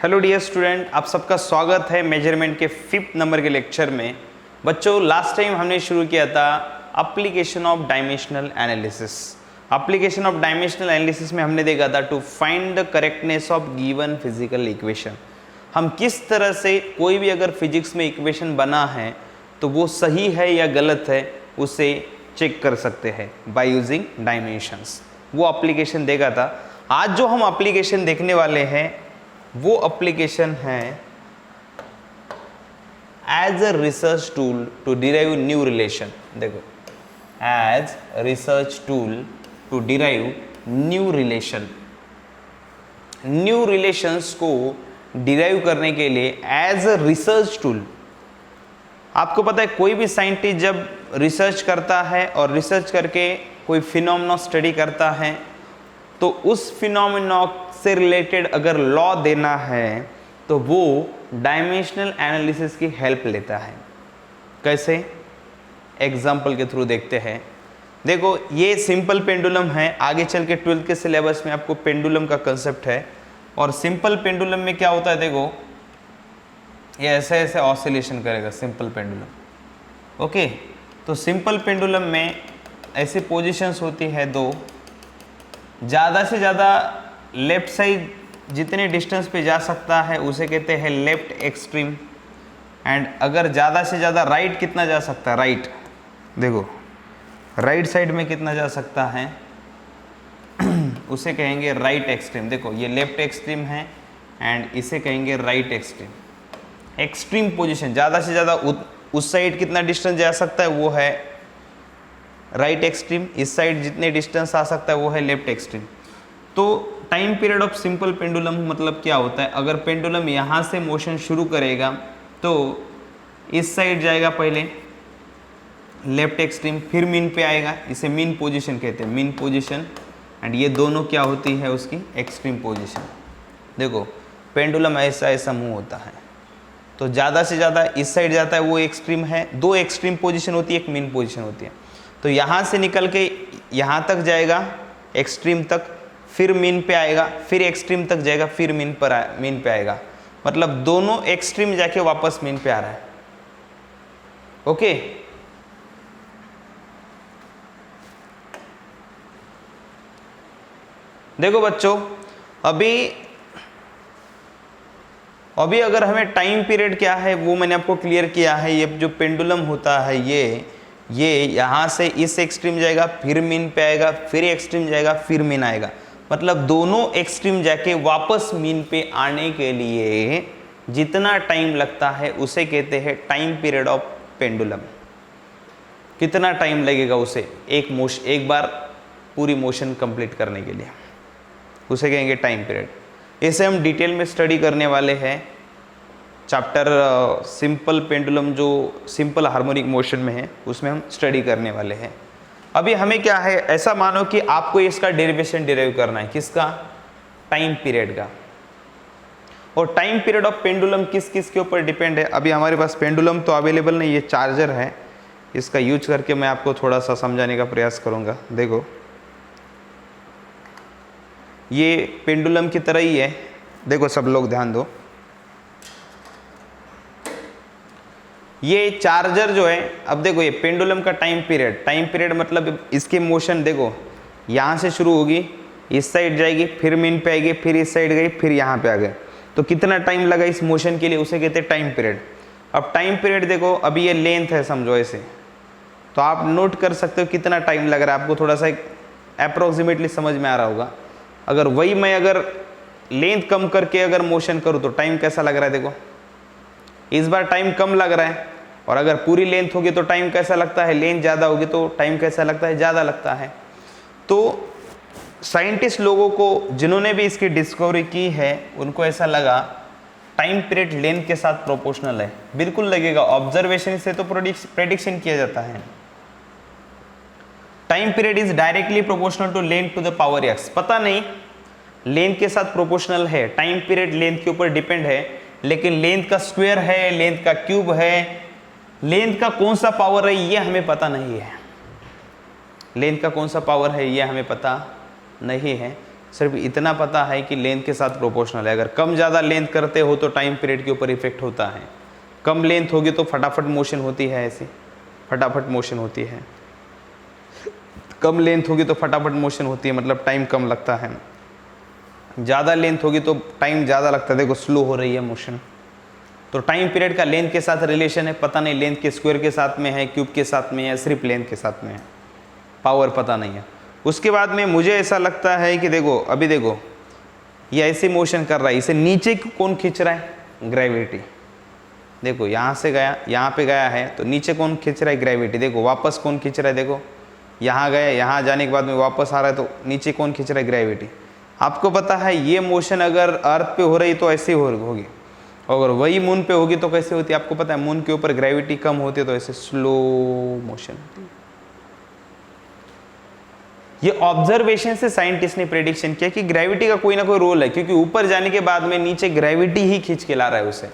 Hello dear student, आप सबका स्वागत है मेजरमेंट के 5th नंबर के लेक्चर में। बच्चों, लास्ट टाइम हमने शुरू किया था application of dimensional analysis. Application of dimensional analysis में हमने देखा था to find the correctness of given physical equation. हम किस तरह से कोई भी अगर फिजिक्स में इक्वेशन बना है तो वो सही है या गलत है उसे चेक कर सकते हैं बाय यूजिंग डायमेंशंस। वो एप्लीकेशन देखा था। आज जो हम एप्लीकेशन देखने वाले हैं वो एप्लीकेशन है as a research tool to derive new relation. देखो, as research tool to derive new relation. New relations को डिराइव करने के लिए एज अ रिसर्च टूल, आपको पता है कोई भी साइंटिस्ट जब रिसर्च करता है और रिसर्च करके कोई फिनोमेना स्टडी करता है तो उस फिनोमेना से रिलेटेड अगर लॉ देना है तो वो डायमेंशनल एनालिसिस की हेल्प लेता है। कैसे? एग्जाम्पल के थ्रू देखते हैं। देखो, ये सिंपल पेंडुलम है। आगे चल के 12th के सिलेबस में आपको पेंडुलम का कंसेप्ट है। और सिंपल पेंडुलम में क्या होता है, देखो ये ऐसे ऐसे ऑसिलेशन करेगा सिंपल पेंडुलम। ओके, तो सिंपल पेंडुलम में ऐसी पोजीशंस होती है दो। ज़्यादा से ज़्यादा लेफ्ट साइड जितने डिस्टेंस पे जा सकता है उसे कहते हैं लेफ्ट एक्सट्रीम। एंड अगर ज़्यादा से ज़्यादा राइट कितना जा सकता है, राइट, देखो राइट साइड में कितना जा सकता है उसे कहेंगे राइट एक्सट्रीम। देखो ये लेफ्ट एक्सट्रीम है एंड इसे कहेंगे राइट एक्सट्रीम। एक्सट्रीम पोजीशन, ज़्यादा से ज़्यादा उस साइड कितना डिस्टेंस जा सकता है वो है राइट एक्सट्रीम। इस साइड जितने डिस्टेंस आ सकता है वो है लेफ्ट एक्सट्रीम। तो time period of simple pendulum मतलब क्या होता है, अगर पेंडुलम यहाँ से मोशन शुरू करेगा तो इस साइड जाएगा पहले लेफ्ट एक्सट्रीम, फिर मीन पे आएगा। इसे मीन पोजीशन कहते हैं, मीन पोजीशन। एंड ये दोनों क्या होती है उसकी एक्सट्रीम पोजीशन। देखो पेंडुलम ऐसा ऐसा मूव होता है तो ज़्यादा से ज़्यादा इस साइड जाता है, वो एक्सट्रीम है। दो एक्सट्रीम पोजीशन होती है, एक मीन पोजीशन होती है। तो यहाँ से निकल के यहाँ तक जाएगा एक्सट्रीम तक, फिर मीन पे आएगा, फिर एक्सट्रीम तक जाएगा, फिर मीन पे आएगा। मतलब दोनों एक्सट्रीम जाके वापस मीन पे आ रहा है। ओके, देखो बच्चों, अभी अगर हमें टाइम पीरियड क्या है वो मैंने आपको क्लियर किया है। ये जो पेंडुलम होता है ये यहाँ से इस एक्सट्रीम जाएगा, फिर मीन पे आएगा, फिर एक्सट्रीम जाएगा, फिर मीन आएगा। मतलब दोनों एक्सट्रीम जाके वापस मीन पे आने के लिए जितना टाइम लगता है उसे कहते हैं टाइम पीरियड ऑफ पेंडुलम। कितना टाइम लगेगा उसे एक बार पूरी मोशन कंप्लीट करने के लिए, उसे कहेंगे टाइम पीरियड। इसे हम डिटेल में स्टडी करने वाले हैं चैप्टर सिंपल पेंडुलम जो सिंपल हार्मोनिक मोशन में है उसमें हम स्टडी करने वाले हैं। अभी हमें क्या है, ऐसा मानो कि आपको इसका डेरिवेशन डिराइव करना है। किसका? टाइम पीरियड का। और टाइम पीरियड ऑफ पेंडुलम किस किस के ऊपर डिपेंड है। अभी हमारे पास पेंडुलम तो अवेलेबल नहीं, ये चार्जर है। इसका यूज करके मैं आपको थोड़ा सा समझाने का प्रयास करूँगा। देखो ये पेंडुलम की तरह ही है। देखो सब लोग ध्यान दो, ये चार्जर जो है, अब देखो ये पेंडुलम का टाइम पीरियड मतलब इसकी मोशन देखो यहाँ से शुरू होगी, इस साइड जाएगी, फिर मीन पे आएगी, फिर इस साइड गई, फिर यहाँ पे आ गए। तो कितना टाइम लगा इस मोशन के लिए उसे कहते हैं टाइम पीरियड। अब टाइम पीरियड देखो, अभी ये लेंथ है समझो ऐसे, तो आप नोट कर सकते हो कितना टाइम लग रहा है। आपको थोड़ा सा अप्रोक्सीमेटली समझ में आ रहा होगा। अगर वही मैं अगर लेंथ कम करके अगर मोशन करूँ तो टाइम कैसा लग रहा है। देखो इस बार टाइम कम लग रहा है, और अगर पूरी लेंथ होगी तो टाइम कैसा लगता है, लेंथ ज़्यादा होगी तो टाइम कैसा लगता है, ज़्यादा लगता है। तो साइंटिस्ट लोगों को जिन्होंने भी इसकी डिस्कवरी की है उनको ऐसा लगा टाइम पीरियड लेंथ के साथ प्रोपोर्शनल है। बिल्कुल लगेगा, ऑब्जर्वेशन से तो प्रेडिक्शन किया जाता है। Time period is directly proportional to length to the power X. पता नहीं लेंथ के साथ प्रोपोर्शनल है, टाइम पीरियड लेंथ के ऊपर डिपेंड है, लेकिन लेंथ का स्क्वायर है, लेंथ का क्यूब है, लेंथ का कौन सा पावर है ये हमें पता नहीं है। लेंथ का कौन सा पावर है ये हमें पता नहीं है। सिर्फ इतना पता है कि लेंथ के साथ प्रोपोर्शनल है। अगर कम ज़्यादा लेंथ करते हो तो टाइम पीरियड के ऊपर इफेक्ट होता है, कम लेंथ होगी तो फटाफट मोशन होती है, ऐसी फटाफट मोशन होती है, कम लेंथ होगी तो फटाफट मोशन होती है, मतलब टाइम कम लगता है। ज़्यादा लेंथ होगी तो टाइम ज़्यादा लगता है, देखो स्लो हो रही है मोशन। तो टाइम पीरियड का लेंथ के साथ रिलेशन है, पता नहीं लेंथ के स्क्वायर के साथ में है, क्यूब के साथ में है, सिर्फ लेंथ के साथ में है, पावर पता नहीं है। उसके बाद में मुझे ऐसा लगता है कि देखो अभी देखो ये ऐसे मोशन कर रहा है, इसे नीचे कौन खींच रहा है, ग्रेविटी। देखो यहाँ से गया, यहाँ पे गया है तो नीचे कौन खींच रहा है, ग्रेविटी। देखो वापस कौन खींच रहा है, देखो यहाँ गया, यहाँ जाने के बाद में वापस आ रहा है तो नीचे कौन खींच रहा है, ग्रेविटी। आपको पता है ये मोशन अगर अर्थ पे हो रही तो ऐसे होगी, अगर वही मून पे होगी तो कैसे होती है, आपको पता है मून के ऊपर ग्रेविटी कम होती है तो ऐसे स्लो मोशन होती है। ये ऑब्जर्वेशन से साइंटिस्ट ने प्रेडिक्शन किया कि ग्रेविटी का कोई ना कोई रोल है, क्योंकि ऊपर जाने के बाद में नीचे ग्रेविटी ही खींच के ला रहा है उसे,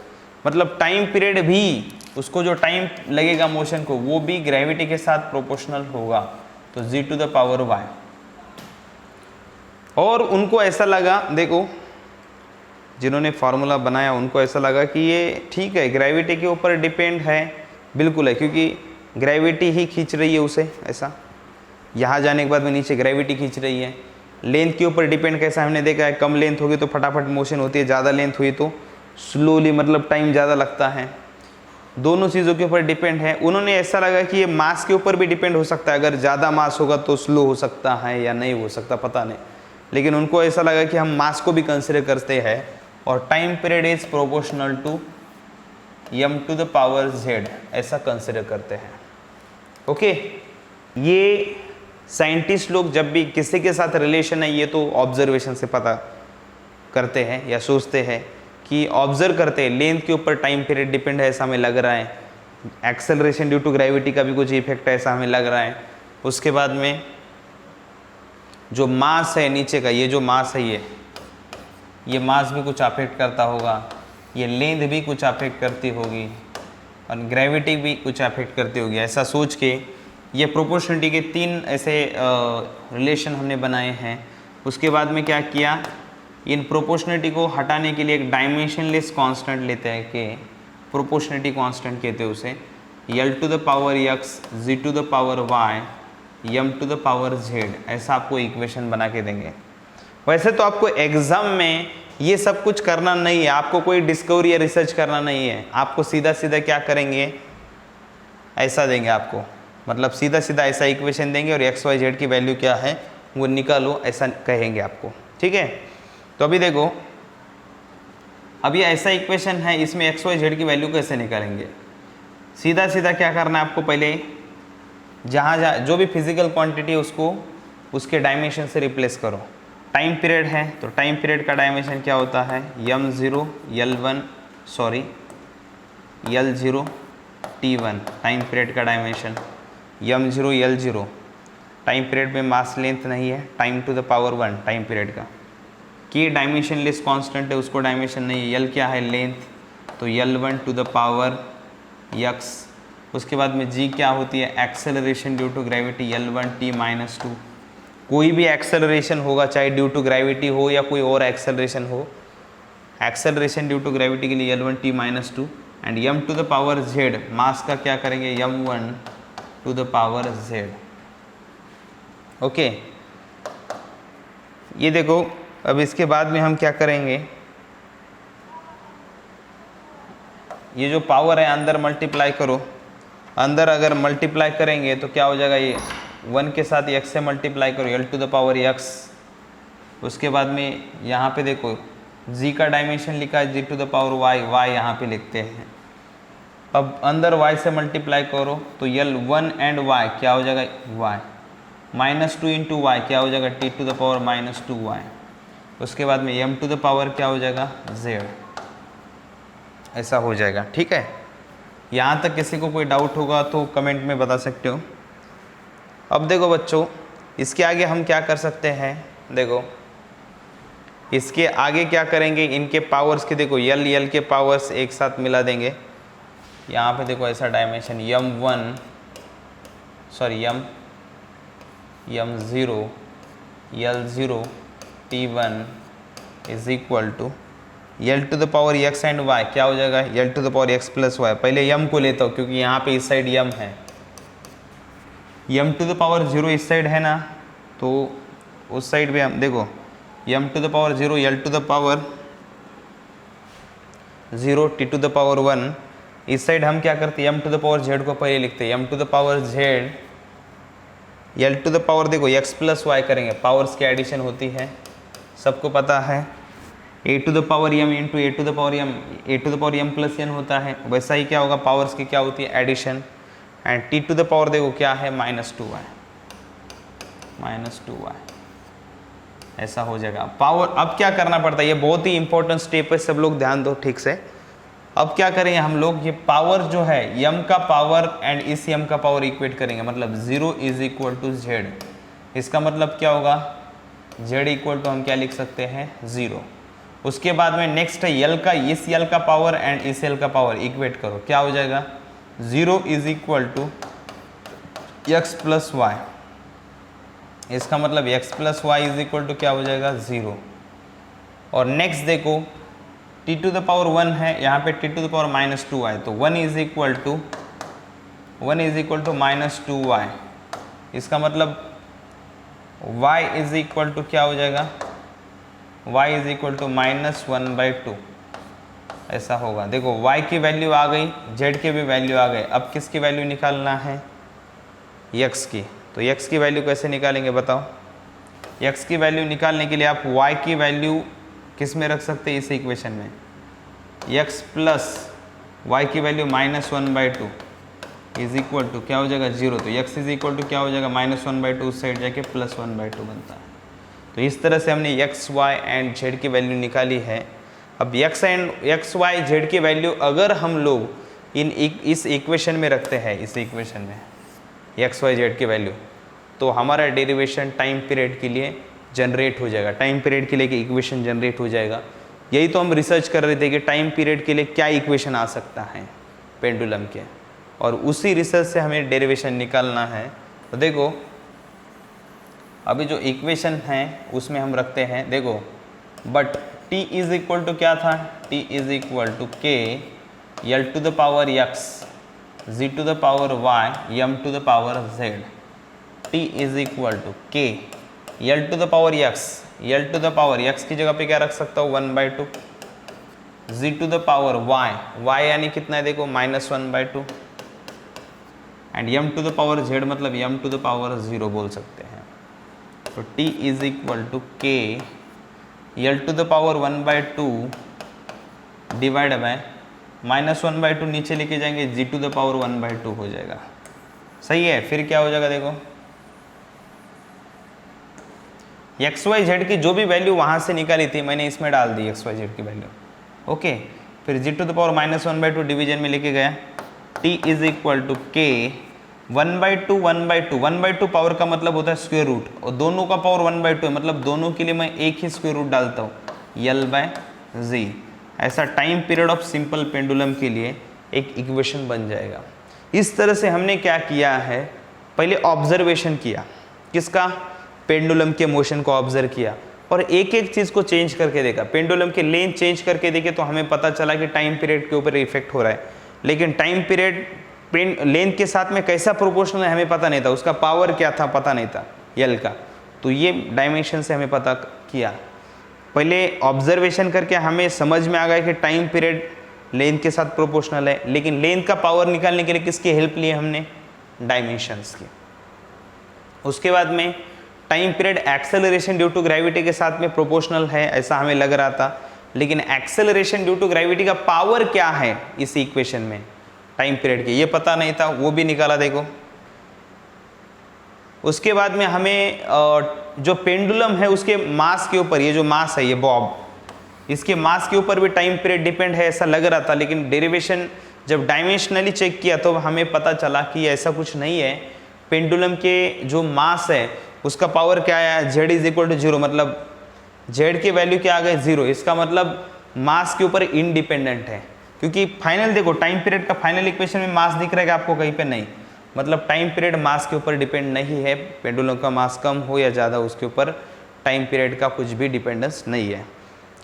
मतलब टाइम पीरियड भी, उसको जो टाइम लगेगा मोशन को वो भी ग्रेविटी के साथ प्रोपोर्शनल होगा, तो g⁻y। और उनको ऐसा लगा, देखो जिन्होंने फार्मूला बनाया उनको ऐसा लगा कि ये ठीक है, ग्रेविटी के ऊपर डिपेंड है, बिल्कुल है, क्योंकि ग्रेविटी ही खींच रही है उसे, ऐसा यहाँ जाने के बाद में नीचे ग्रेविटी खींच रही है। लेंथ के ऊपर डिपेंड कैसा हमने देखा है, कम लेंथ होगी तो फटाफट मोशन होती है, ज़्यादा लेंथ हुई तो स्लोली, मतलब टाइम ज़्यादा लगता है। दोनों चीज़ों के ऊपर डिपेंड है। उन्होंने ऐसा लगा कि ये मास के ऊपर भी डिपेंड हो सकता है, अगर ज़्यादा मास होगा तो स्लो हो सकता है या नहीं हो सकता पता नहीं, लेकिन उनको ऐसा लगा कि हम मास को भी कंसिडर करते हैं और time period is proportional to m⁻z ऐसा कंसिडर करते हैं। ओके, ये साइंटिस्ट लोग जब भी किसी के साथ रिलेशन है ये तो ऑब्जर्वेशन से पता करते हैं या सोचते हैं कि ऑब्जर्व करते हैं, लेंथ के ऊपर टाइम पीरियड डिपेंड है ऐसा हमें लग रहा है, एक्सेलरेशन ड्यू टू ग्रेविटी का भी कुछ इफेक्ट है ऐसा हमें लग रहा है। उसके बाद में जो मास है नीचे का, ये जो मास है ये मास भी कुछ अफेक्ट करता होगा, ये लेंथ भी कुछ अफेक्ट करती होगी और ग्रेविटी भी कुछ अफेक्ट करती होगी। ऐसा सोच के ये प्रोपोर्शनलिटी के 3 ऐसे रिलेशन हमने बनाए हैं। उसके बाद में क्या किया, इन प्रोपोर्शनलिटी को हटाने के लिए एक डायमेंशनलेस कांस्टेंट लेते हैं कि प्रोपोर्शनलिटी कांस्टेंट कहते हैं उसे, l⁻x g⁻y m⁻z, ऐसा आपको इक्वेशन बना के देंगे। वैसे तो आपको एग्जाम में ये सब कुछ करना नहीं है, आपको कोई डिस्कवरी या रिसर्च करना नहीं है, आपको सीधा सीधा क्या करेंगे, ऐसा देंगे आपको, मतलब सीधा सीधा ऐसा इक्वेशन देंगे और x y z की वैल्यू क्या है वो निकालो, ऐसा कहेंगे आपको, ठीक है। तो अभी देखो, अभी ऐसा इक्वेशन है, इसमें x y z की वैल्यू कैसे निकालेंगे, सीधा सीधा क्या करना है आपको, पहले जहाँ जो भी फिजिकल क्वांटिटी है उसको उसके डायमेंशन से रिप्लेस करो। टाइम पीरियड है तो टाइम पीरियड का डायमेंशन क्या होता है, m0 L0 T1, time period का dimension m0 L0। Time period में मास लेंथ नहीं है, time to the power 1 time period का, कि डायमेंशनलेस कांस्टेंट है उसको डायमेंशन नहीं है, L क्या है लेंथ, तो L1 to the power x। उसके बाद में g क्या होती है, acceleration due to gravity L1t-2। कोई भी एक्सेलरेशन होगा चाहे ड्यू टू ग्रेविटी हो या कोई और एक्सेलरेशन हो, एक्सेलरेशन ड्यू टू ग्रेविटी के लिए L1t-2 and m to the power z, mass का क्या करेंगे m1 to the power z। Okay, ये देखो अब इसके बाद में हम क्या करेंगे, ये जो पावर है अंदर मल्टीप्लाई करो, अंदर अगर मल्टीप्लाई करेंगे तो क्या हो जाएगा, ये 1 के साथ x से मल्टीप्लाई करो l to the power x। उसके बाद में यहाँ पे देखो g का डायमेंशन लिखा है g to the power y यहाँ पे लिखते हैं। अब अंदर y से मल्टीप्लाई करो तो L1 एंड y क्या हो जाएगा y, -2 इंटू y क्या हो जाएगा t to the power -2y। उसके बाद में m टू द पावर क्या हो जाएगा z, ऐसा हो जाएगा, ठीक है। यहाँ तक किसी को कोई डाउट होगा तो कमेंट में बता सकते हो। अब देखो बच्चों, इसके आगे हम क्या कर सकते हैं, देखो इसके आगे क्या करेंगे, इनके पावर्स के देखो l के पावर्स एक साथ मिला देंगे। यहाँ पे देखो ऐसा dimension m0 L0 t1 is equal to L to the power X and Y, क्या हो जाएगा L to the power X plus Y. पहले यम को लेता हूँ क्योंकि यहाँ पे इस साइड यम है, यम टू द पावर 0 इस साइड है ना, तो उस साइड पे हम देखो M to the power 0 L to the power 0 T to the power 1, इस साइड हम क्या करते हैं M to the power Z को पहले लिखते हैं, M to the power Z L to the power देखो एक्स प्लस वाई करेंगे, पावर्स की एडिशन होती है सबको पता है, A to the power M into A to the power M, A to the power M plus N होता है, वैसा ही क्या होगा पावर्स की क्या होती है addition, and T to the power देखो क्या है -2y, ऐसा हो जाएगा पावर। अब क्या करना पड़ता है, ये बहुत ही इंपॉर्टेंट स्टेप है, सब लोग ध्यान दो ठीक से। अब क्या करेंगे हम लोग, ये पावर जो है यम का पावर एंड इस यम का पावर इक्वेट करेंगे, मतलब 0 इज इक्वल टू जेड, इसका मतलब क्या होगा z इक्वल टू हम क्या लिख सकते हैं 0। उसके बाद में नेक्स्ट है यल का, इस यल का पावर एंड इस यल का पावर इक्वेट करो, क्या हो जाएगा 0 is equal to X plus Y, इसका मतलब x plus Y is equal to क्या हो जाएगा 0। और नेक्स्ट देखो t टू द पावर 1 है, यहाँ पे t to the power -2y, तो 1 इज इक्वल टू -2y, इसका मतलब y इज इक्वल टू क्या हो जाएगा y इज इक्वल टू -1/2, ऐसा होगा। देखो y की वैल्यू आ गई, z की भी वैल्यू आ गई, अब किसकी वैल्यू निकालना है x की, तो x की वैल्यू कैसे निकालेंगे बताओ। x की वैल्यू निकालने के लिए आप y की वैल्यू किस में रख सकते हैं इस इक्वेशन में, x प्लस वाई की वैल्यू -1/2 इज इक्वल टू क्या हो जाएगा 0, तो x इज इक्वल टू क्या हो जाएगा -1/2, उस साइड जाके +1/2 बनता है। तो इस तरह से हमने x, y एंड z की वैल्यू निकाली है। अब x and x, y, z की वैल्यू अगर हम लोग इस इक्वेशन में रखते हैं, इस इक्वेशन में x, y, z की वैल्यू, तो हमारा डेरिवेशन टाइम पीरियड के लिए जनरेट हो जाएगा, टाइम पीरियड के लिए कि इक्वेशन जनरेट हो जाएगा। यही तो हम रिसर्च कर रहे थे कि टाइम पीरियड के लिए क्या इक्वेशन आ सकता है पेंडुलम के, और उसी रिसर्च से हमें डेरिवेशन निकालना है। तो देखो अभी जो इक्वेशन है उसमें हम रखते हैं, देखो but t is equal to क्या था, t is equal to k L to the power x z to the power y m to the power z, t is equal to k L to the power x, L to the power x की जगह पे क्या रख सकता हूँ 1/2, z to the power y यानी कितना है देखो -1/2, and m to the power z मतलब m टू द पावर 0 बोल सकते हैं। तो t is equal to k L to the power 1/2 divide by -1/2 नीचे लेके जाएंगे g टू द पावर 1/2 हो जाएगा, सही है। फिर क्या हो जाएगा देखो एक्स वाई जेड की जो भी वैल्यू वहाँ से निकाली थी मैंने इसमें डाल दी एक्स वाई जेड की वैल्यू, ओके। फिर G to the power -1/2 division में लेके गया, t is equal to k 1/2 power का मतलब होता है स्क्वायर रूट, और दोनों का पावर 1/2 है, मतलब दोनों के लिए मैं एक ही स्क्वायर रूट डालता हूँ L/z। ऐसा time period of simple pendulum के लिए एक इक्वेशन बन जाएगा। इस तरह से हमने क्या किया है, पहले ऑब्जर्वेशन किया, किसका, पेंडुलम के मोशन को ऑब्जर्व किया, और एक एक चीज़ को चेंज करके देखा। पेंडुलम के लेंथ चेंज करके देखे तो हमें पता चला कि टाइम पीरियड के ऊपर इफेक्ट हो रहा है, लेकिन टाइम पीरियड लेंथ के साथ में कैसा प्रोपोर्शनल है हमें पता नहीं था, उसका पावर क्या था पता नहीं था यल का। तो ये डायमेंशन से हमें पता किया, पहले ऑब्जर्वेशन करके हमें समझ में आ गया कि टाइम पीरियड लेंथ के साथ प्रोपोर्शनल है, लेकिन लेंथ का पावर निकालने के लिए किसकी हेल्प ली हमने, डायमेंशंस की। उसके बाद में time period acceleration due to gravity के साथ में प्रोपोर्शनल है ऐसा हमें लग रहा था, लेकिन एक्सेलरेशन ड्यू टू ग्रेविटी का पावर क्या है इस इक्वेशन में टाइम पीरियड के, ये पता नहीं था, वो भी निकाला देखो। उसके बाद में हमें जो पेंडुलम है उसके मास के ऊपर, ये जो मास है ये बॉब, इसके मास के ऊपर भी टाइम पीरियड डिपेंड है ऐसा लग रहा था, लेकिन डेरिवेशन जब डायमेंशनली चेक किया तो हमें पता चला कि ऐसा कुछ नहीं है। पेंडुलम के जो मास है उसका पावर क्या है, z इज इक्वल टू 0, मतलब z की वैल्यू क्या आ गई 0, इसका मतलब मास के ऊपर इनडिपेंडेंट है, क्योंकि फाइनल देखो टाइम पीरियड का फाइनल इक्वेशन में मास दिख रहा है आपको कहीं पे नहीं, मतलब टाइम पीरियड मास के ऊपर डिपेंड नहीं है, पेंडुलम का मास कम हो या ज़्यादा उसके ऊपर टाइम पीरियड का कुछ भी डिपेंडेंस नहीं है।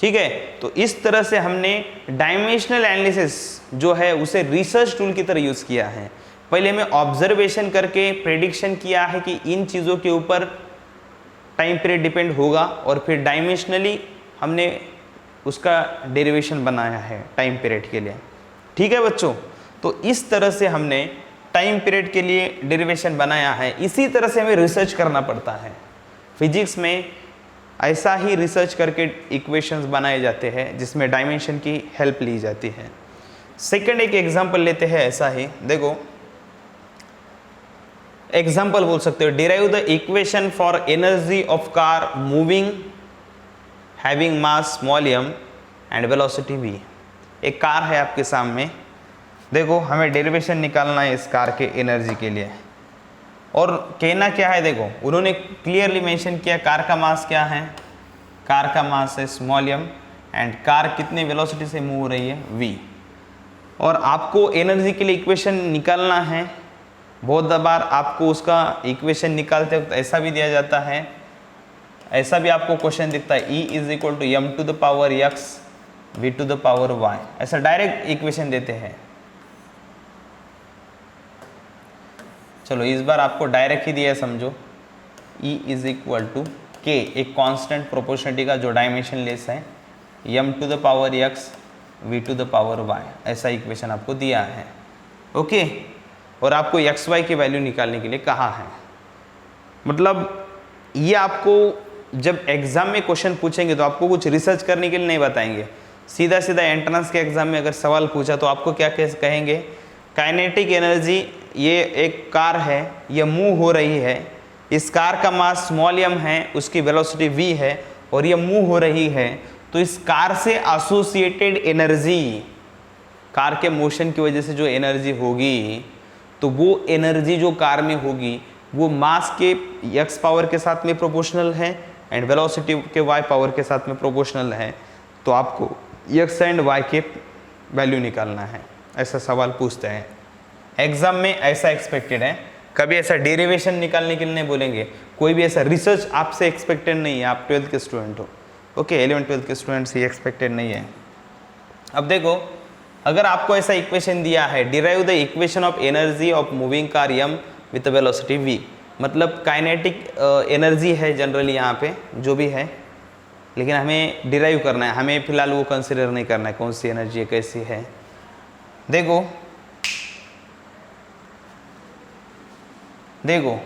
ठीक है, तो इस तरह से हमने डायमेंशनल एनालिसिस जो है उसे रिसर्च टूल की तरह यूज़ किया है। पहले में ऑब्जर्वेशन करके प्रेडिक्शन किया है कि इन चीज़ों के ऊपर टाइम पीरियड डिपेंड होगा, और फिर डायमेंशनली हमने उसका डेरिवेशन बनाया है टाइम पीरियड के लिए। ठीक है बच्चों, तो इस तरह से हमने टाइम पीरियड के लिए डेरिवेशन बनाया है। इसी तरह से हमें रिसर्च करना पड़ता है। फिजिक्स में ऐसा ही रिसर्च करके इक्वेशंस बनाए जाते हैं जिसमें डायमेंशन की हेल्प ली जाती है। सेकंड एक एग्जांपल लेते हैं ऐसा ही, देखो एग्जांपल बोल सकते हो, derive the equation for energy of car moving having mass small m and velocity v। एक कार है आपके सामने, देखो हमें डेरिवेशन निकालना है इस कार के एनर्जी के लिए, और कहना क्या है, देखो उन्होंने क्लियरली मेंशन किया कार का मास क्या है, कार का मास है स्मॉल m एंड कार कितने वेलोसिटी से मूव हो रही है v, और आपको एनर्जी के लिए इक्वेशन निकालना है। बहुत बार आपको उसका इक्वेशन निकालते वक्त ऐसा भी दिया जाता है, ऐसा भी आपको क्वेश्चन दिखता है E is equal to m to the power x v to the power y, ऐसा डायरेक्ट इक्वेशन देते हैं। चलो इस बार आपको डायरेक्ट ही दिया है, समझो E is equal to k, एक कांस्टेंट प्रोपोर्शनलिटी का जो डायमेंशन लेस है, m to the power x v to the power y, ऐसा इक्वेशन आपको दिया है। ओके, और आपको एक्स वाई की वैल्यू निकालने के लिए कहा है। मतलब ये आपको जब एग्जाम में क्वेश्चन पूछेंगे तो आपको कुछ रिसर्च करने के लिए नहीं बताएंगे, सीधा सीधा एंट्रेंस के एग्जाम में अगर सवाल पूछा तो आपको क्या कहेंगे, काइनेटिक एनर्जी, ये एक कार है, ये मूव हो रही है, इस कार का मास स्मॉल m है, उसकी वेलोसिटी v है और ये मूव हो रही है, तो इस कार से एसोसिएटेड एनर्जी, कार के मोशन की वजह से जो एनर्जी होगी, तो वो एनर्जी जो कार में होगी वो मास के x पावर के साथ में प्रोपोर्शनल है एंड वेलोसिटी के y पावर के साथ में प्रोपोर्शनल है। तो आपको x एंड y के वैल्यू निकालना है, ऐसा सवाल पूछते हैं एग्जाम में, ऐसा एक्सपेक्टेड है। कभी ऐसा डेरिवेशन निकालने के लिए नहीं बोलेंगे, कोई भी ऐसा रिसर्च आपसे एक्सपेक्टेड नहीं है, आप 12th के स्टूडेंट हो। ओके, 11th 12th के स्टूडेंट्स ही एक्सपेक्टेड नहीं है। अब देखो, अगर आपको ऐसा इक्वेशन दिया है, derive the equation of energy of moving car m with velocity v, मतलब काइनेटिक एनर्जी है जनरली यहाँ पे जो भी है, लेकिन हमें डिराइव करना है, हमें फिलहाल वो कंसिडर नहीं करना है कौन सी एनर्जी है कैसी है। देखो देखो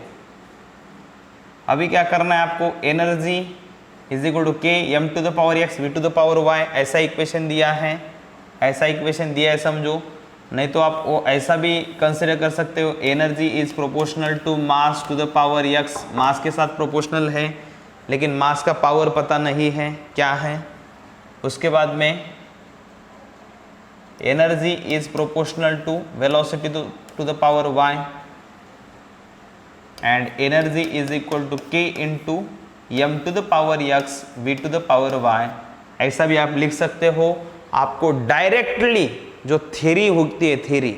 अभी क्या करना है आपको, energy is equal to k m to the power x v to the power y, ऐसा इक्वेशन दिया है, ऐसा इक्वेशन दिया है समझो। नहीं तो आप वो ऐसा भी कंसिडर कर सकते हो, energy is proportional to mass to the power x, mass के साथ प्रोपोर्शनल है लेकिन मास का पावर पता नहीं है क्या है। उसके बाद में energy is proportional to velocity to the power y and energy is equal to k into m to the power x v to the power y, ऐसा भी आप लिख सकते हो। आपको डायरेक्टली जो थ्योरी होती है, थ्योरी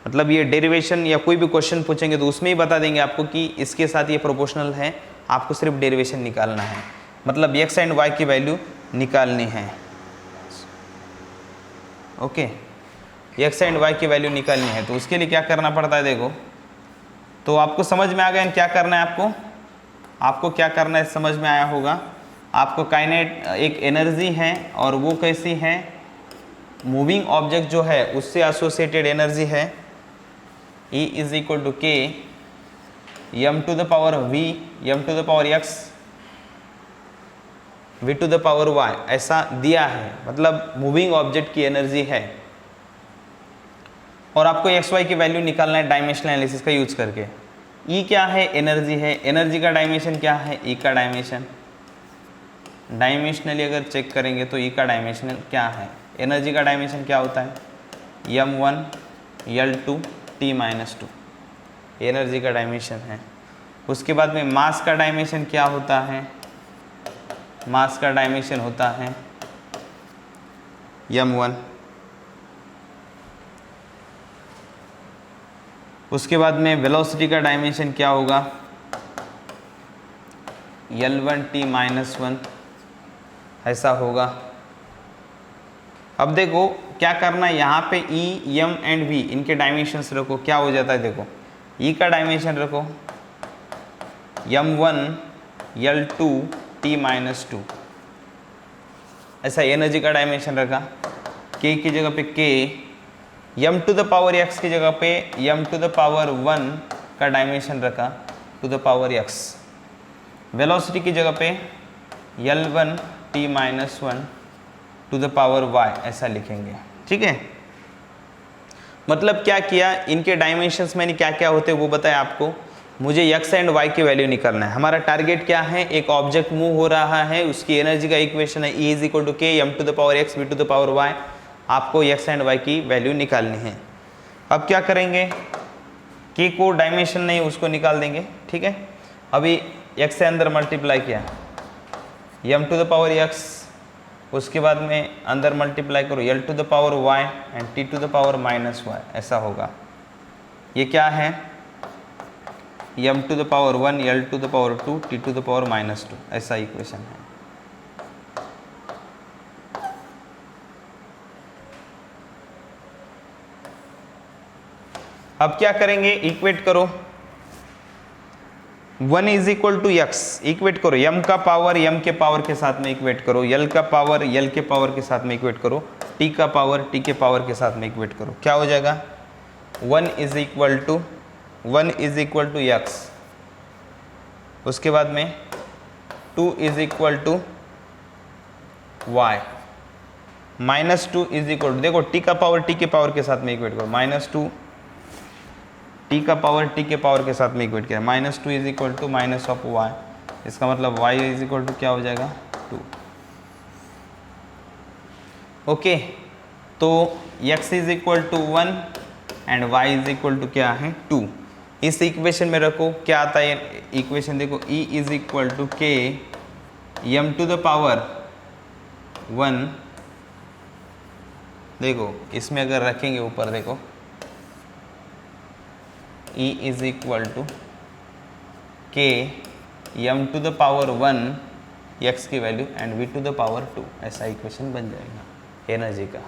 मतलब ये डेरिवेशन या कोई भी क्वेश्चन पूछेंगे तो उसमें ही बता देंगे आपको कि इसके साथ ये प्रोपोर्शनल है, आपको सिर्फ डेरिवेशन निकालना है, मतलब x एंड y की वैल्यू निकालनी है। ओके, x एंड y की वैल्यू निकालनी है, तो उसके लिए क्या करना पड़ता है, देखो तो आपको समझ में आ गया क्या करना है, आपको क्या करना है समझ में आया होगा। आपको काइनेट एक एनर्जी है और वो कैसी है, मूविंग ऑब्जेक्ट जो है उससे एसोसिएटेड एनर्जी है, E is equal to k m to the power v m to the power x v to the power y, ऐसा दिया है, मतलब मूविंग ऑब्जेक्ट की एनर्जी है। और आपको एक्स वाई की वैल्यू निकालना है डायमेंशनल एनालिसिस का यूज करके। E क्या है, एनर्जी है, एनर्जी का डायमेंशन क्या है, E का डायमेंशन, डायमेंशनली अगर चेक करेंगे तो E का डायमेंशनल क्या है, एनर्जी का डायमेंशन क्या होता है, m1 L2 T-2, एनर्जी का डायमेंशन है। उसके बाद में मास का डायमेंशन क्या होता है, मास का डायमेंशन होता है m1। उसके बाद में वेलोसिटी का डायमेंशन क्या होगा, L1t-1 ऐसा होगा। अब देखो क्या करना है, यहाँ पे E, M एंड V इनके डायमेंशंस रखो, क्या हो जाता है देखो, E का डायमेंशन रखो M1 L2 t-2, ऐसा एनर्जी का डायमेंशन रखा। K की जगह पे K, M to the power x की जगह पे M टू द पावर 1 का डायमेंशन रखा to the power x। Velocity की जगह पे L1 t-1 to the power y ऐसा लिखेंगे, ठीक है। मतलब क्या किया, इनके डायमेंशंस मैंने क्या क्या होते हैं वो बताया आपको। मुझे x एंड y की वैल्यू निकालना है। हमारा टारगेट क्या है, एक ऑब्जेक्ट मूव हो रहा है, उसकी एनर्जी का इक्वेशन है E is equal to k m to the power x v to the power y। आपको x एंड y की वैल्यू निकालनी है। अब क्या करेंगे, k को डायमेंशन नहीं उसको निकाल देंगे, ठीक है। अभी x से अंदर मल्टीप्लाई किया m to the power x, उसके बाद में अंदर मल्टीप्लाई करो L to the power y and t to the power minus y, ऐसा होगा। ये क्या है, m to the power 1 L to the power 2 t to the power minus 2, ऐसा इक्वेशन है। अब क्या करेंगे, इक्वेट करो 1 is equal to x, equate करो m का पावर m के पावर के साथ में इक्वेट करो, l का पावर l के पावर के साथ में इक्वेट करो, t का पावर t के पावर के साथ में इक्वेट करो। क्या हो जाएगा, 1 इज इक्वल टू x, उसके बाद में 2 is equal to y, minus 2 is equal to, देखो t का पावर t के पावर के साथ में इक्वेट करो, माइनस 2 t का पावर t के पावर के साथ में इक्वेट किया, minus 2 is equal to minus of y, इसका मतलब y इज इक्वल टू क्या हो जाएगा 2। ओके, तो x is equal to 1 and y is equal to क्या है 2। इस इक्वेशन में रखो, क्या आता है इक्वेशन देखो, E is equal to k m to the power 1, देखो इसमें अगर रखेंगे ऊपर देखो E is equal to k m to the power 1 x की value and v to the power 2, ऐसा इक्वेशन बन जाएगा एनर्जी का।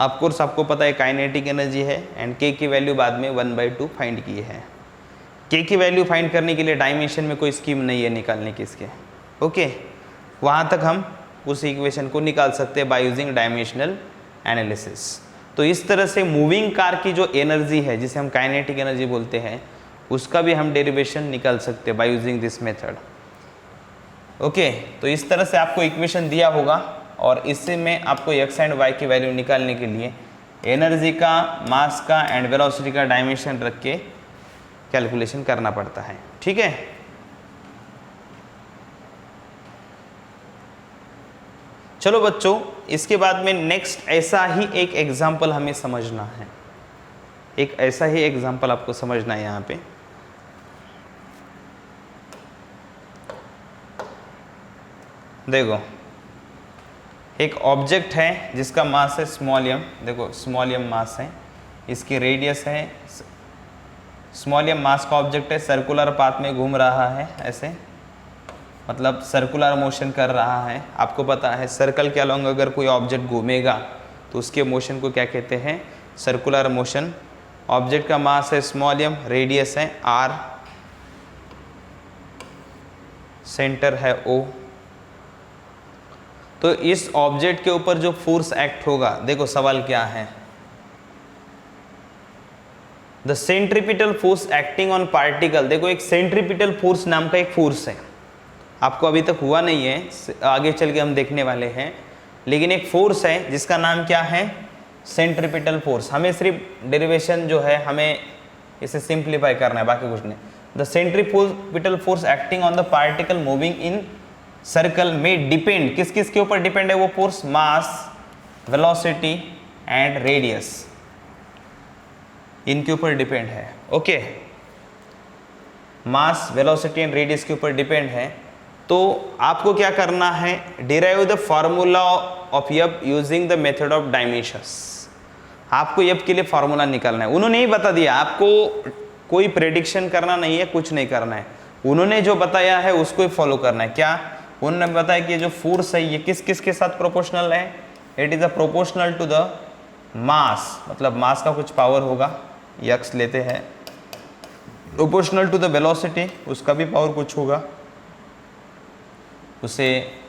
ऑफ कोर्स आपको पता है काइनेटिक एनर्जी है एंड k की वैल्यू बाद में 1/2 फाइंड की है। k की वैल्यू फाइंड करने के लिए डायमेंशन में कोई स्कीम नहीं है निकालने की इसके, ओके। वहाँ तक हम उस इक्वेशन को निकाल सकते हैं बाय यूजिंग डायमेंशनल एनालिसिस। तो इस तरह से मूविंग कार की जो एनर्जी है जिसे हम काइनेटिक एनर्जी बोलते हैं, उसका भी हम डेरिवेशन निकाल सकते हैं by using this method, okay. तो इस तरह से आपको इक्वेशन दिया होगा और इससे में आपको x एंड y की वैल्यू निकालने के लिए एनर्जी का, मास का एंड वेलोसिटी का डायमेंशन रख के कैलकुलेशन करना पड़ता है, ठीक है। चलो बच्चों, इसके बाद में नेक्स्ट ऐसा ही एक एग्जाम्पल हमें समझना है, एक ऐसा ही एग्जाम्पल आपको समझना है। यहाँ पे देखो एक ऑब्जेक्ट है जिसका मास है स्मॉल m, देखो स्मॉल m मास है, इसकी रेडियस है, स्मॉल m मास का ऑब्जेक्ट है, सर्कुलर पाथ में घूम रहा है, ऐसे मतलब सर्कुलर मोशन कर रहा है। आपको पता है सर्कल के अलोंग अगर कोई ऑब्जेक्ट घूमेगा तो उसके मोशन को क्या कहते हैं, सर्कुलर मोशन। ऑब्जेक्ट का मास है स्मॉल m, रेडियस है r, सेंटर है O। तो इस ऑब्जेक्ट के ऊपर जो फोर्स एक्ट होगा, देखो सवाल क्या है, the centripetal force acting on particle. देखो एक सेंट्रीपिटल फोर्स नाम का एक फोर्स है, आपको अभी तक हुआ नहीं है, आगे चल के हम देखने वाले हैं, लेकिन एक फोर्स है जिसका नाम क्या है, सेंट्रीपिटल फोर्स। हमें सिर्फ डेरिवेशन जो है हमें इसे सिंप्लीफाई करना है, बाकी कुछ नहीं। The centripetal force acting on the particle moving in circle में डिपेंड, किस किस के ऊपर डिपेंड है वो force, mass, velocity and radius, इनके ऊपर डिपेंड है, okay. Mass, velocity and radius के ऊपर डिपेंड है। तो आपको क्या करना है, derive the formula of F using the method of dimensions. आपको एफ के लिए फॉर्मूला निकालना है, उन्होंने ही बता दिया, आपको कोई प्रेडिक्शन करना नहीं है, कुछ नहीं करना है, उन्होंने जो बताया है उसको ही फॉलो करना है। क्या उन्होंने बताया कि जो फोर्स है ये किस किस के साथ प्रोपोर्शनल है, it is a proportional to the mass, मतलब मास का कुछ पावर होगा, यक्स लेते हैं, प्रोपोर्शनल टू द वेलोसिटी, उसका भी पावर कुछ होगा, उसे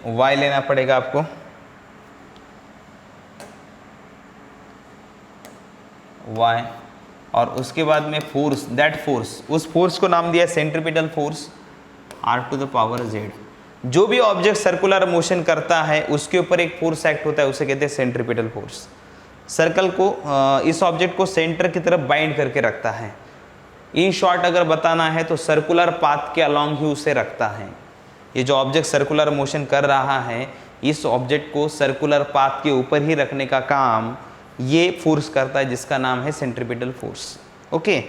y लेना पड़ेगा आपको, y, और उसके बाद में फोर्स, दैट फोर्स, उस फोर्स को नाम दिया centripetal force r to the power z। जो भी ऑब्जेक्ट सर्कुलर मोशन करता है उसके ऊपर एक फोर्स एक्ट होता है, उसे कहते हैं सेंट्रीपिटल फोर्स। सर्कल को इस ऑब्जेक्ट को सेंटर की तरफ बाइंड करके रखता है। इन शॉर्ट अगर बताना है तो सर्कुलर पाथ के अलोंग ही उसे रखता है। ये जो ऑब्जेक्ट सर्कुलर मोशन कर रहा है, इस ऑब्जेक्ट को सर्कुलर पाथ के ऊपर ही रखने का काम ये फोर्स करता है, जिसका नाम है सेंट्रीपिटल फोर्स। ओके,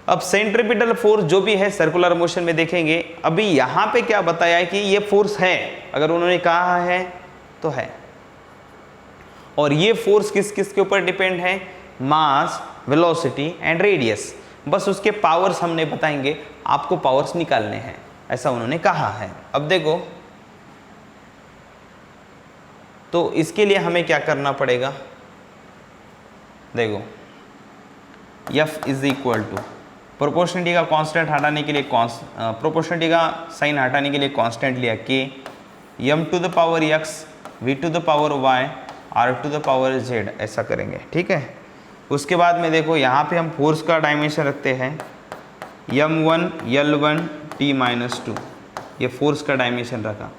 अब सेंट्रीपिटल फोर्स जो भी है सर्कुलर मोशन में देखेंगे। अभी यहाँ पे क्या बताया है कि ये फोर्स है, अगर उन्होंने कहा है तो है, और ये फोर्स किस किस के ऊपर डिपेंड है, मास, वेलोसिटी एंड रेडियस। बस उसके पावर्स हमने बताएंगे, आपको पावर्स निकालने हैं, ऐसा उन्होंने कहा है। अब देखो, तो इसके लिए हमें क्या करना पड़ेगा, देखो F is equal to proportionality का कांस्टेंट हटाने के लिए प्रोपोर्शनलिटी का साइन हटाने के लिए कांस्टेंट लिया k, m to the power x, v to the power y, r to the power z, ऐसा करेंगे। ठीक है, उसके बाद में देखो यहाँ पे हम फोर्स का डायमेंशन रखते हैं m1 L1 t-2, ये फोर्स का डायमेंशन रखा।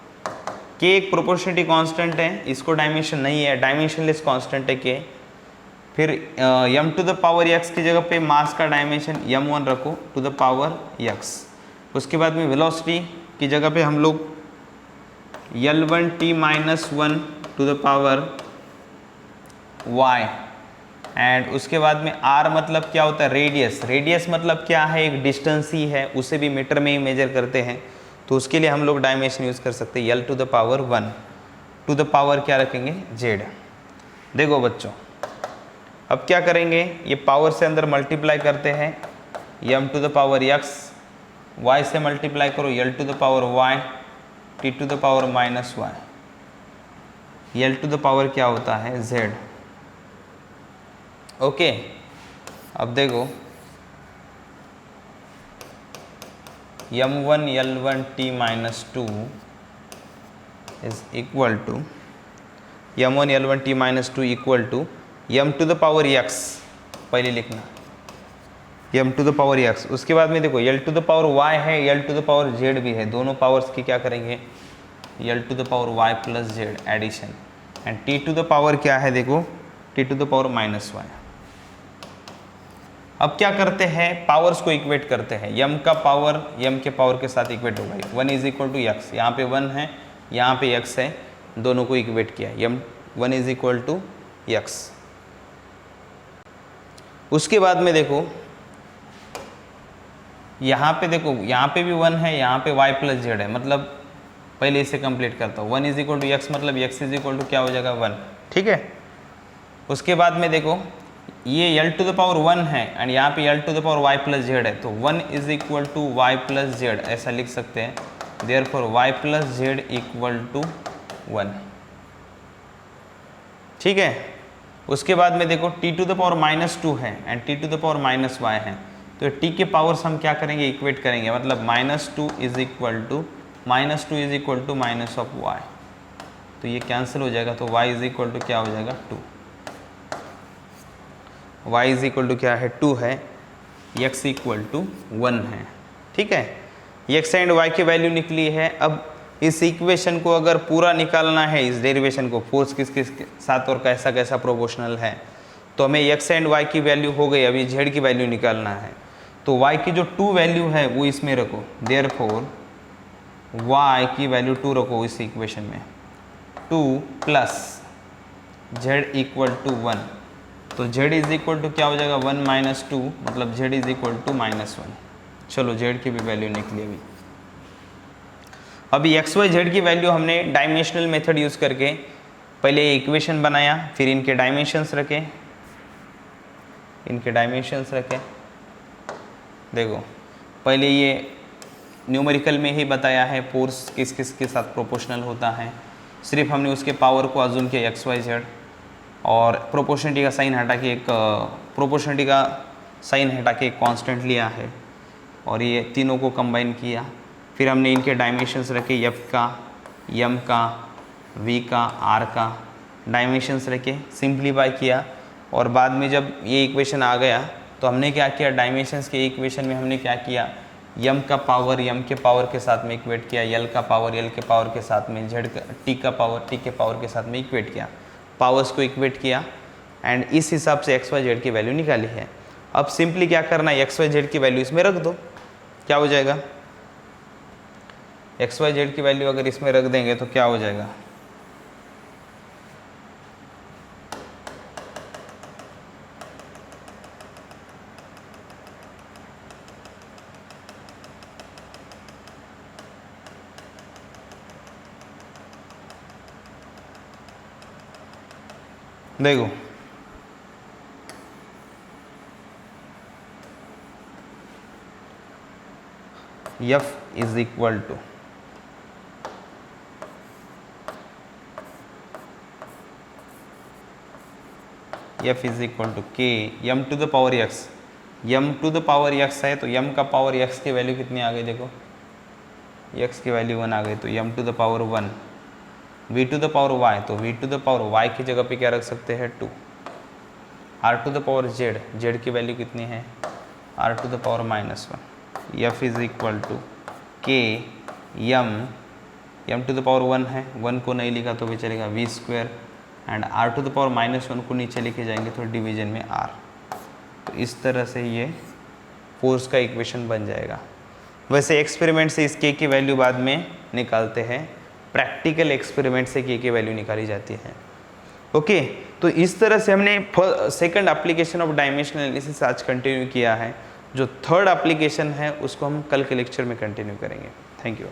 k एक प्रोपोर्शनलिटी कांस्टेंट है, इसको डायमेंशन नहीं है, डायमेंशनलेस कांस्टेंट है k। फिर m to the power x की जगह पे मास का डायमेंशन m1 रखो टू द पावर x। उसके बाद में वेलोसिटी की जगह पे हम लोग L1 t-1 to the power y, and उसके बाद में r मतलब क्या होता है, रेडियस। रेडियस मतलब क्या है, एक डिस्टेंस ही है, उसे भी मीटर में ही मेजर करते हैं, तो उसके लिए हम लोग डायमेंशन यूज़ कर सकते हैं L to the power 1 to the power क्या रखेंगे, z। देखो बच्चों, अब क्या करेंगे, ये पावर से अंदर मल्टीप्लाई करते हैं, m to the power x, y से मल्टीप्लाई करो L to the power y, t to the power minus y, L to the power क्या होता है, z। ओके, अब देखो m1 L1 t-2 is equal to m1 L1 t-2 equal to m to the power x, पहले लिखना m to the power x। उसके बाद में देखो L to the power y है, L to the power z भी है, दोनों पावर्स की क्या करेंगे, L to the power y plus z addition, and t to the power क्या है, देखो t to the power minus y। अब क्या करते हैं, पावर्स को इक्वेट करते हैं, m का पावर m के पावर के साथ इक्वेट होगा, 1 इज इक्वल टू x, यहाँ पे 1 है, यहाँ पे x है, दोनों को इक्वेट किया, m1 is equal to x। उसके बाद में देखो यहाँ पे, देखो यहाँ पे भी 1 है, यहाँ पे y प्लस z है, मतलब पहले इसे कंप्लीट करता हूँ, 1 इज इक्वल टू x, मतलब x इज इक्वल टू क्या हो जाएगा, 1। ठीक है, उसके बाद में देखो ये L टू द पावर 1 है, एंड यहाँ पे L to the power y plus z है, तो 1 is equal to y plus z, ऐसा लिख सकते हैं, therefore y plus z equal to 1। ठीक है, उसके बाद में देखो t to the power minus 2 है and t to the power minus y है, तो t के पावर्स हम क्या करेंगे, इक्वेट करेंगे, मतलब -2 is equal to -2 is equal to minus of y, तो ये कैंसिल हो जाएगा, तो y इज इक्वल टू क्या हो जाएगा, 2। y इज इक्वल टू क्या है, 2 है, x इक्वल टू 1 है। ठीक है, x एंड y की वैल्यू निकली है। अब इस इक्वेशन को अगर पूरा निकालना है, इस डेरिवेशन को, फोर्स किस किस के साथ और कैसा कैसा प्रोपोर्शनल है, तो हमें x एंड y की वैल्यू हो गई, अभी z की वैल्यू निकालना है, तो y की जो 2 वैल्यू है वो इसमें रखो, देयरफॉर y की वैल्यू 2 रखो इस इक्वेशन में, 2 प्लस z इक्वल टू 1, तो z इज इक्वल टू क्या हो जाएगा, 1 माइनस 2, मतलब z इज इक्वल टू -1। चलो z की भी वैल्यू निकली। अभी x y z की वैल्यू हमने डायमेंशनल मेथड यूज़ करके पहले इक्वेशन बनाया, फिर इनके डायमेंशंस रखे, देखो पहले ये न्यूमेरिकल में ही बताया है फोर्स किस किस के साथ प्रोपोर्शनल होता है, सिर्फ हमने उसके पावर को अज्यूम किया XYZ और प्रोपोर्शनलिटी का साइन हटा के एक कांस्टेंट लिया है और ये तीनों को कंबाइन किया। फिर हमने इनके डायमेंशंस रखे F का, M का, V का, R का डायमेंशंस रखे, सिंप्लीफाई किया और बाद में जब ये इक्वेशन आ गया तो हमने क्या किया, डायमेंशंस के इक्वेशन में हमने क्या किया, m का पावर m के पावर के साथ में इक्वेट किया, l का पावर l के पावर के साथ में, t का पावर t के पावर के साथ में इक्वेट किया, पावर्स को इक्वेट किया एंड इस हिसाब से XYZ की वैल्यू निकाली है। अब सिंपली क्या करना है, XYZ की वैल्यू इसमें रख दो, क्या हो जाएगा, XYZ की वैल्यू अगर इसमें रख देंगे तो क्या हो जाएगा, देखो F is equal to F is equal to K m to the power x, m to the power x है तो m का पावर x की वैल्यू कितनी आ गई, देखो x की वैल्यू 1 आ गई तो m to the power 1, v to the power y तो v to the power y की जगह पे क्या रख सकते हैं 2, r to the power z की वैल्यू कितनी है r to the power -1, f is equal to k m to the power 1 है, 1 को नहीं लिखा तो भी चलेगा v square and r to the power -1 को नीचे लेके जाएंगे तो डिवीजन में r, तो इस तरह से ये फोर्स का इक्वेशन बन जाएगा। वैसे एक्सपेरिमेंट से इस k की वैल्यू बाद में निकालते हैं, प्रैक्टिकल एक्सपेरिमेंट से k की वैल्यू निकाली जाती है। ओके तो इस तरह से हमने second application of dimensional analysis आज कंटिन्यू किया है। जो थर्ड एप्लीकेशन है उसको हम कल के लेक्चर में कंटिन्यू करेंगे। Thank you.